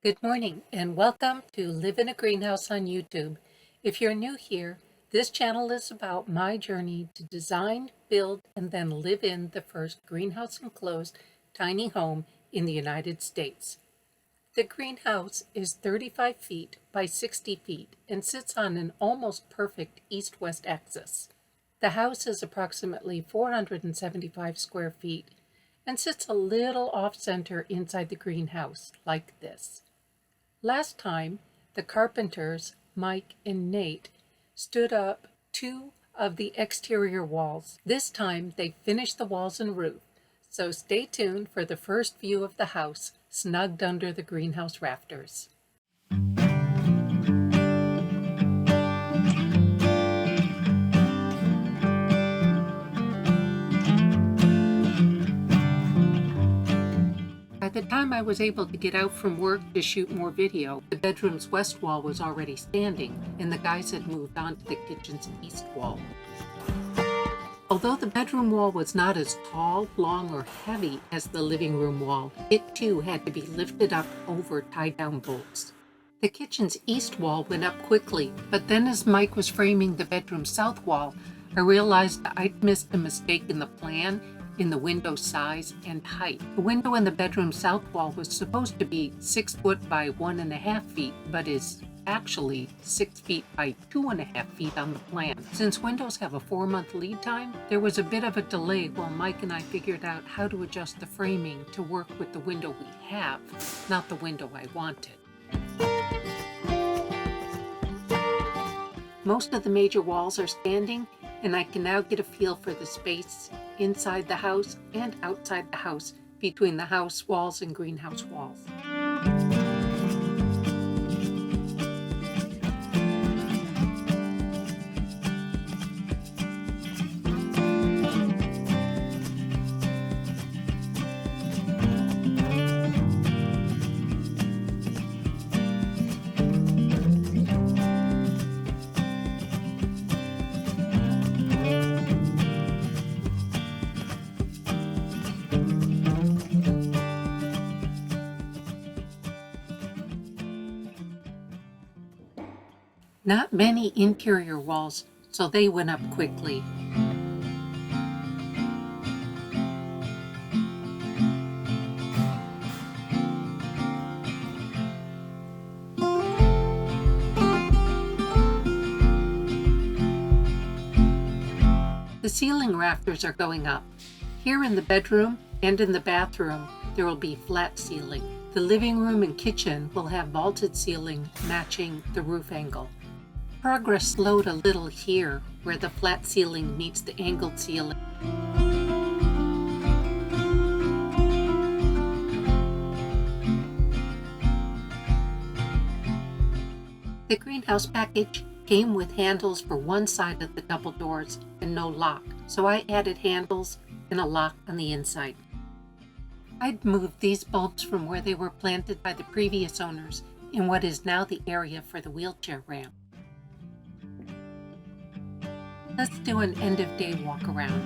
Good morning and welcome to Live in a Greenhouse on YouTube. If you're new here, this channel is about my journey to design, build, and then live in the first greenhouse enclosed tiny home in the United States. The greenhouse is 35 feet by 60 feet and sits on an almost perfect east-west axis. The house is approximately 475 square feet and sits a little off-center inside the greenhouse, like this. Last time, the Carpenters, Mike and Nate, stood up two of the exterior walls. This time, they finished the walls and roof, so stay tuned for the first view of the house, snugged under the greenhouse rafters. By the time I was able to get out from work to shoot more video, the bedroom's west wall was already standing, and the guys had moved on to the kitchen's east wall. Although the bedroom wall was not as tall, long, or heavy as the living room wall, it too had to be lifted up over tie-down bolts. The kitchen's east wall went up quickly, but then as Mike was framing the bedroom's south wall, I realized I'd missed a mistake in the plan in the window size and height. The window in the bedroom south wall was supposed to be 6 foot by 1.5 feet, but is actually 6 feet by 2.5 feet on the plan. Since windows have a 4-month lead time, there was a bit of a delay while Mike and I figured out how to adjust the framing to work with the window we have, not the window I wanted. Most of the major walls are standing, and I can now get a feel for the space inside the house and outside the house between the house walls and greenhouse walls. Not many interior walls, so they went up quickly. The ceiling rafters are going up. Here in the bedroom and in the bathroom, there will be flat ceiling. The living room and kitchen will have vaulted ceiling matching the roof angle. Progress slowed a little here, where the flat ceiling meets the angled ceiling. The greenhouse package came with handles for one side of the double doors and no lock, so I added handles and a lock on the inside. I'd moved these bulbs from where they were planted by the previous owners in what is now the area for the wheelchair ramp. Let's do an end-of-day walk around.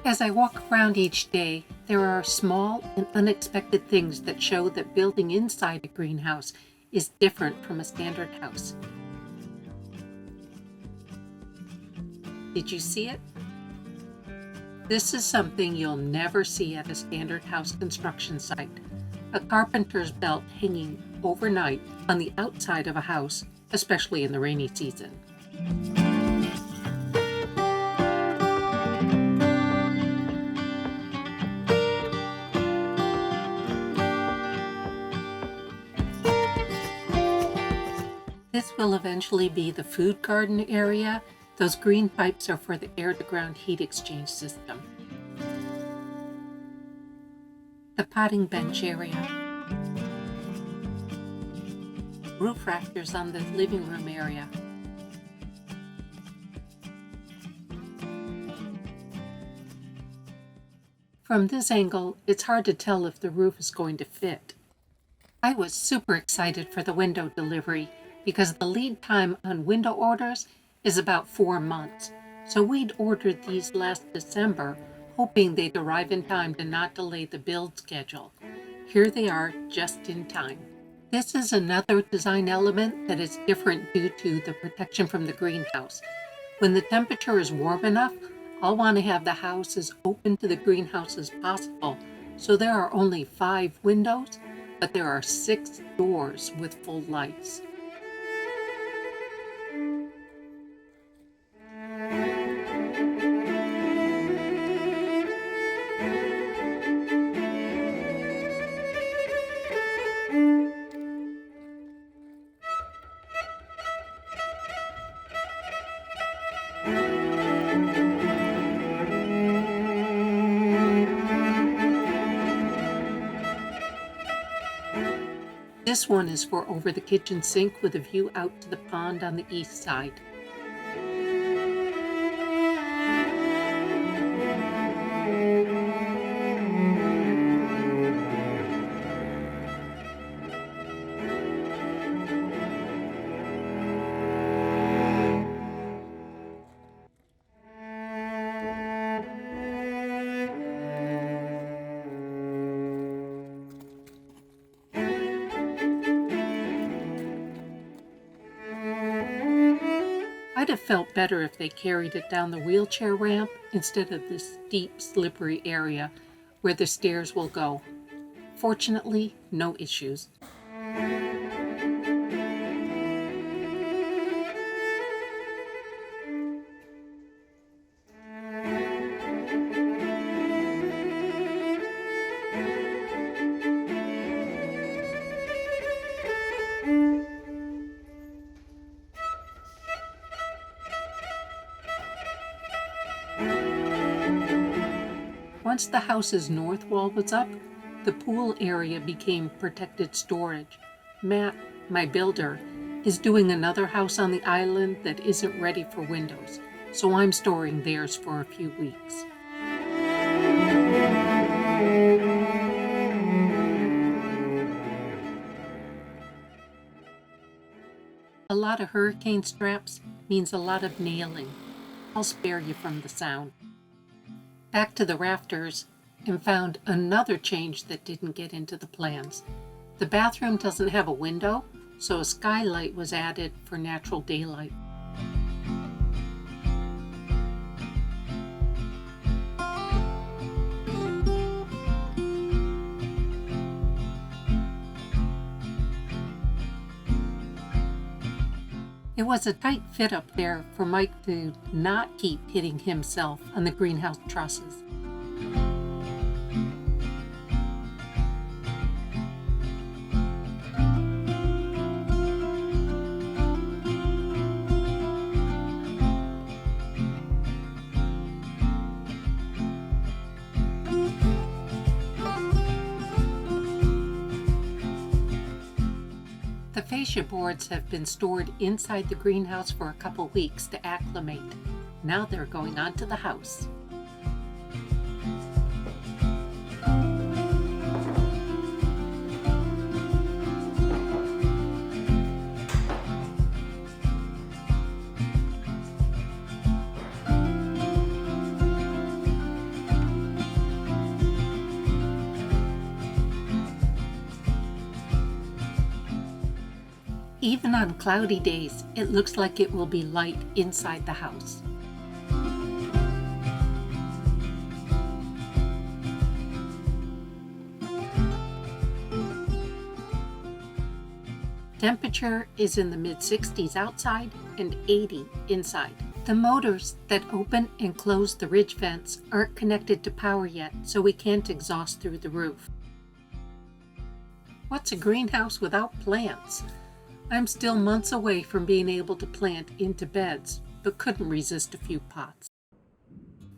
As I walk around each day, there are small and unexpected things that show that building inside a greenhouse is different from a standard house. Did you see it? This is something you'll never see at a standard house construction site. A carpenter's belt hanging overnight on the outside of a house, especially in the rainy season. This will eventually be the food garden area. Those green pipes are for the air-to-ground heat exchange system. The potting bench area. Roof rafters on the living room area. From this angle, it's hard to tell if the roof is going to fit. I was super excited for the window delivery because the lead time on window orders is about 4 months. So we'd ordered these last December, hoping they'd arrive in time to not delay the build schedule. Here they are, just in time. This is another design element that is different due to the protection from the greenhouse. When the temperature is warm enough, I'll want to have the house as open to the greenhouse as possible. So there are only 5 windows, but there are 6 doors with full lights. This one is for over the kitchen sink with a view out to the pond on the east side. I'd have felt better if they carried it down the wheelchair ramp instead of this steep, slippery area where the stairs will go. Fortunately, no issues. Once the house's north wall was up, the pool area became protected storage. Matt, my builder, is doing another house on the island that isn't ready for windows, so I'm storing theirs for a few weeks. A lot of hurricane straps means a lot of nailing. I'll spare you from the sound. Back to the rafters, and found another change that didn't get into the plans. The bathroom doesn't have a window, so a skylight was added for natural daylight. It was a tight fit up there for Mike to not keep hitting himself on the greenhouse trusses. The fascia boards have been stored inside the greenhouse for a couple weeks to acclimate. Now they're going onto the house. Even on cloudy days, it looks like it will be light inside the house. Temperature is in the mid-60s outside and 80 inside. The motors that open and close the ridge vents aren't connected to power yet, so we can't exhaust through the roof. What's a greenhouse without plants? I'm still months away from being able to plant into beds, but couldn't resist a few pots.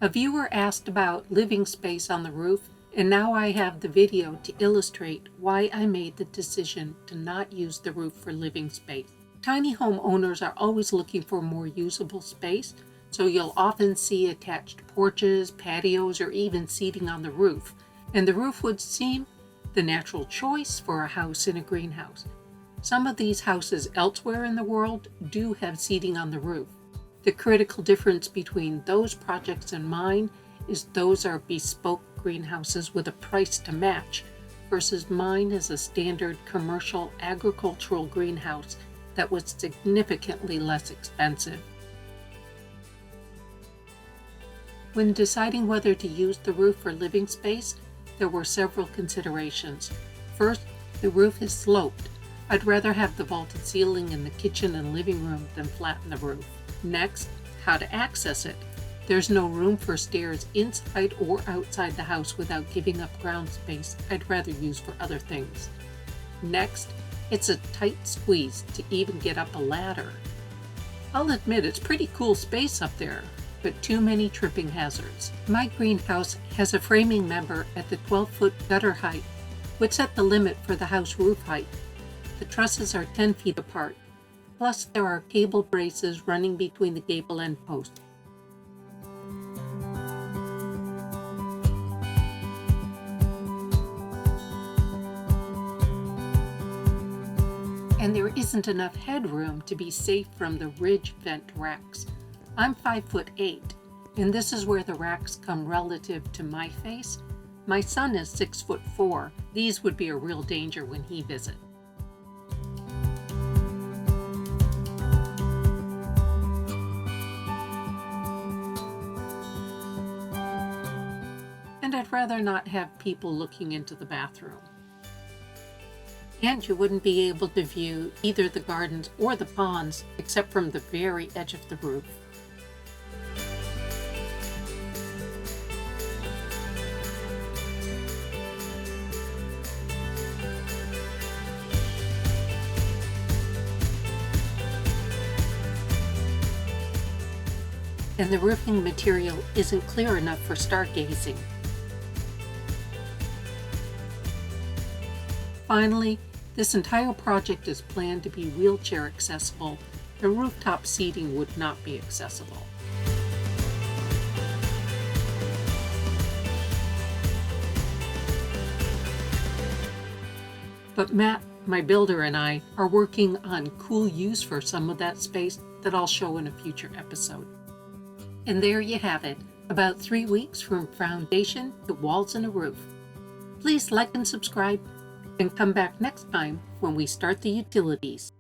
A viewer asked about living space on the roof, and now I have the video to illustrate why I made the decision to not use the roof for living space. Tiny home owners are always looking for more usable space, so you'll often see attached porches, patios, or even seating on the roof, and the roof would seem the natural choice for a house in a greenhouse. Some of these houses elsewhere in the world do have seating on the roof. The critical difference between those projects and mine is those are bespoke greenhouses with a price to match, versus mine is a standard commercial agricultural greenhouse that was significantly less expensive. When deciding whether to use the roof for living space, there were several considerations. First, the roof is sloped. I'd rather have the vaulted ceiling in the kitchen and living room than flatten the roof. Next, how to access it. There's no room for stairs inside or outside the house without giving up ground space I'd rather use for other things. Next, it's a tight squeeze to even get up a ladder. I'll admit it's pretty cool space up there, but too many tripping hazards. My greenhouse has a framing member at the 12-foot gutter height, which set the limit for the house roof height. The trusses are 10 feet apart, plus there are cable braces running between the gable end posts. And there isn't enough headroom to be safe from the ridge vent racks. I'm 5'8", and this is where the racks come relative to my face. My son is 6'4". These would be a real danger when he visits. And I'd rather not have people looking into the bathroom. And you wouldn't be able to view either the gardens or the ponds except from the very edge of the roof. And the roofing material isn't clear enough for stargazing. Finally, this entire project is planned to be wheelchair accessible. The rooftop seating would not be accessible. But Matt, my builder, and I are working on cool use for some of that space that I'll show in a future episode. And there you have it, about 3 weeks from foundation to walls and a roof. Please like and subscribe, and come back next time when we start the utilities.